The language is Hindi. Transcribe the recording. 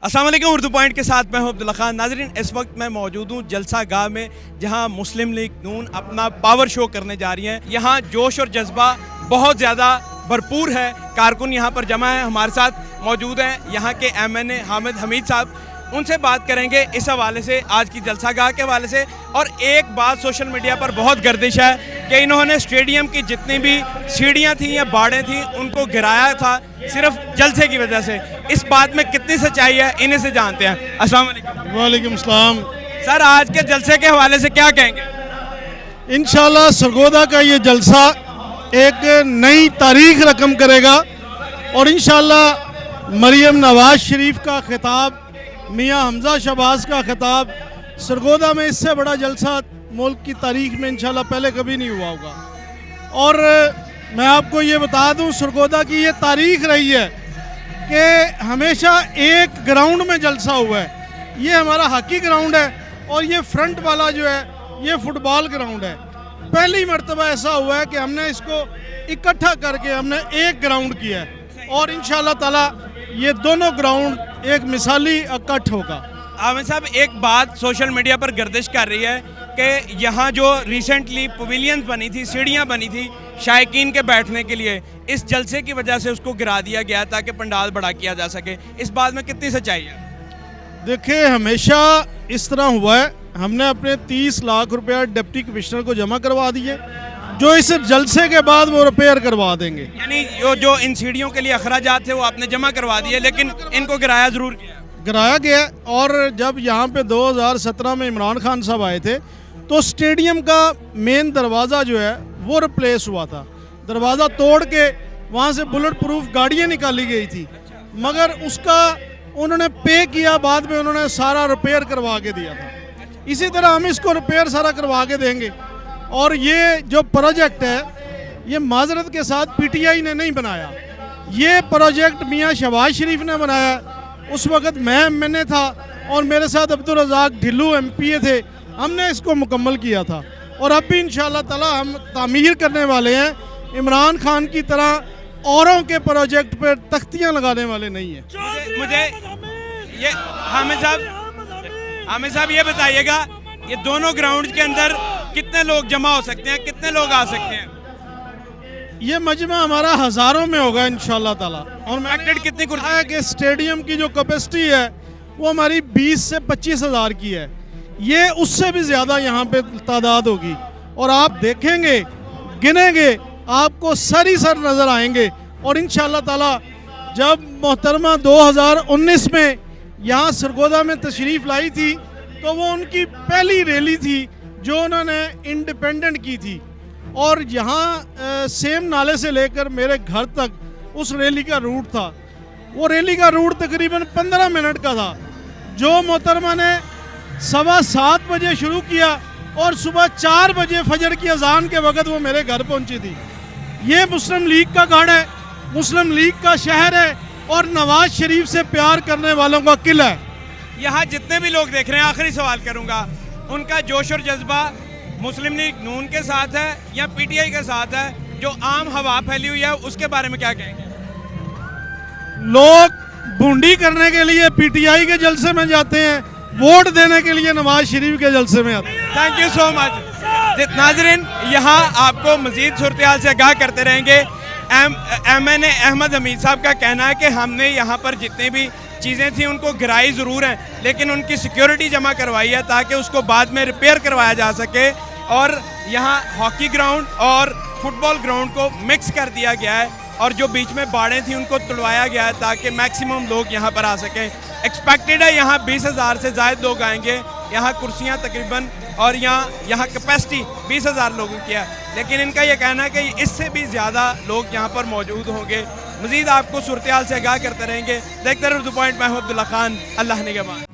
अस्सलाम वालेकुम। उर्दू पॉइंट के साथ मैं हूं अब्दुल्ला खान। नाज़रीन, इस वक्त मैं मौजूद हूं जलसा गाह में, जहां मुस्लिम लीग नून अपना पावर शो करने जा रही है। यहां जोश और जज्बा बहुत ज़्यादा भरपूर है। कारकुन यहां पर जमा है, हमारे साथ मौजूद हैं यहां के MNA हामिद हमीद साहब। उनसे बात करेंगे इस हवाले से, आज की जलसा गाह के हवाले से। और एक बात सोशल मीडिया पर बहुत गर्दिश है कि इन्होंने स्टेडियम की जितनी भी सीढ़ियाँ थी या बाड़ें थी उनको गिराया था सिर्फ जलसे की वजह से। इस बात में कितनी सच्चाई है, इन्हीं से जानते हैं। अस्सलाम वालेकुम। वालेकुम सलाम। सर, आज के जलसे के हवाले से क्या कहेंगे? इंशाल्लाह सरगोदा का ये जलसा एक नई तारीख रकम करेगा और इंशाल्लाह मरियम नवाज शरीफ का खिताब, मियां हमजा शहबाज का खिताब, सरगोदा में इससे बड़ा जलसा मुल्क की तारीख में इंशाल्लाह पहले कभी नहीं हुआ होगा। और मैं आपको ये बता दूं, सरगोदा की ये तारीख रही है कि हमेशा एक ग्राउंड में जलसा हुआ है। ये हमारा हॉकी ग्राउंड है और ये फ्रंट वाला जो है ये फुटबॉल ग्राउंड है। पहली मर्तबा ऐसा हुआ है कि हमने इसको इकट्ठा करके हमने एक ग्राउंड किया है और इंशाल्लाह ताला ये दोनों ग्राउंड एक मिसाली इकट्ठ होगा। आमिर साहब, एक बात सोशल मीडिया पर गर्दिश कर रही है कि यहाँ जो रिसेंटली पवेलियन बनी थी, सीढ़ियाँ बनी थी शायकीन के बैठने के लिए, इस जलसे की वजह से उसको गिरा दिया गया ताकि पंडाल बड़ा किया जा सके। इस बात में कितनी सच्चाई है? देखिए, हमेशा इस तरह हुआ है। हमने अपने 30 लाख रुपया डिप्टी कमिश्नर को जमा करवा दिए, जो इस जलसे के बाद वो रिपेयर करवा देंगे। यानी जो इन सीढ़ियों के लिए अखराजात थे वो आपने जमा करवा दिए, लेकिन इनको गिराया ज़रूर किया। गिराया गया। और जब यहाँ पे 2017 में इमरान खान साहब आए थे तो स्टेडियम का मेन दरवाज़ा जो है वो रिप्लेस हुआ था। दरवाज़ा तोड़ के वहाँ से बुलेट प्रूफ गाड़ियाँ निकाली गई थी, मगर उसका उन्होंने पे किया, बाद में उन्होंने सारा रिपेयर करवा के दिया था। इसी तरह हम इसको रिपेयर सारा करवा के देंगे। और ये जो प्रोजेक्ट है ये माजरत के साथ PTI ने नहीं बनाया, ये प्रोजेक्ट मियाँ शहबाज शरीफ ने बनाया। उस वक़्त मैं MNA था और मेरे साथ अब्दुल रज़ाक ढिल्लू MPA थे। हमने इसको मुकम्मल किया था और अब भी इंशाल्लाह ताला हम तामीर करने वाले हैं। इमरान खान की तरह औरों के प्रोजेक्ट पर तख्तियाँ लगाने वाले नहीं हैं। मुझे ये हामिद साहब ये बताइएगा, ये दोनों ग्राउंड के अंदर कितने लोग जमा हो सकते हैं, कितने लोग आ सकते हैं? ये मजमा हमारा हज़ारों में होगा इंशाल्लाह ताला। और मैंने कितनी कुर्सी है कि स्टेडियम की जो कैपेसिटी है वो हमारी 20 से 25 हज़ार की है। ये उससे भी ज़्यादा यहाँ पे तादाद होगी और आप देखेंगे, गिनेंगे, आपको सर ही सर नज़र आएंगे। और इंशाल्लाह ताला जब मोहतरमा 2019 में यहाँ सरगोदा में तशरीफ़ लाई थी तो वो उनकी पहली रैली थी जो उन्होंने इंडिपेंडेंट की थी। और यहाँ सेम नाले से लेकर मेरे घर तक उस रैली का रूट था। वो रैली का रूट तकरीबन 15 मिनट का था, जो मोहतरमा ने 7:15 बजे शुरू किया और सुबह 4 बजे फजर की अजान के वक़्त वो मेरे घर पहुंची थी। ये मुस्लिम लीग का गढ़ है, मुस्लिम लीग का शहर है और नवाज शरीफ से प्यार करने वालों का किला है। यहाँ जितने भी लोग देख रहे हैं, आखिरी सवाल करूँगा, उनका जोश और जज्बा मुस्लिम लीग नून के साथ है या PTI के साथ है? जो आम हवा फैली हुई है उसके बारे में क्या कहेंगे? लोग बूंदी करने के लिए PTI के जलसे में जाते हैं, वोट देने के लिए नवाज शरीफ के जलसे में आते हैं। Thank you so much. नाजरीन, यहाँ आपको मजीद सूरत हाल से आगाह करते रहेंगे। MNA अहमद हमीद साहब का कहना है कि हमने यहाँ पर जितनी भी चीज़ें थी उनको गिराई ज़रूर हैं, लेकिन उनकी सिक्योरिटी जमा करवाई है ताकि उसको बाद में रिपेयर करवाया जा सके। और यहाँ हॉकी ग्राउंड और फुटबॉल ग्राउंड को मिक्स कर दिया गया है और जो बीच में बाड़ें थी उनको तुड़वाया गया है ताकि मैक्सिमम लोग यहाँ पर आ सकें। एक्सपेक्टेड है यहाँ 20 हज़ार से ज़ायद लोग आएंगे। यहाँ कुर्सियाँ तकरीबन और यहाँ कैपेसिटी 20 हज़ार लोगों की है, लेकिन इनका ये कहना है कि इससे भी ज़्यादा लोग यहाँ पर मौजूद होंगे। मज़ीद आपको सूरत हाल से आगाह करते रहेंगे। देखते रहो उर्दू पॉइंट। मैं हूं अब्दुल्ला खान। अल्लाह निगहबान।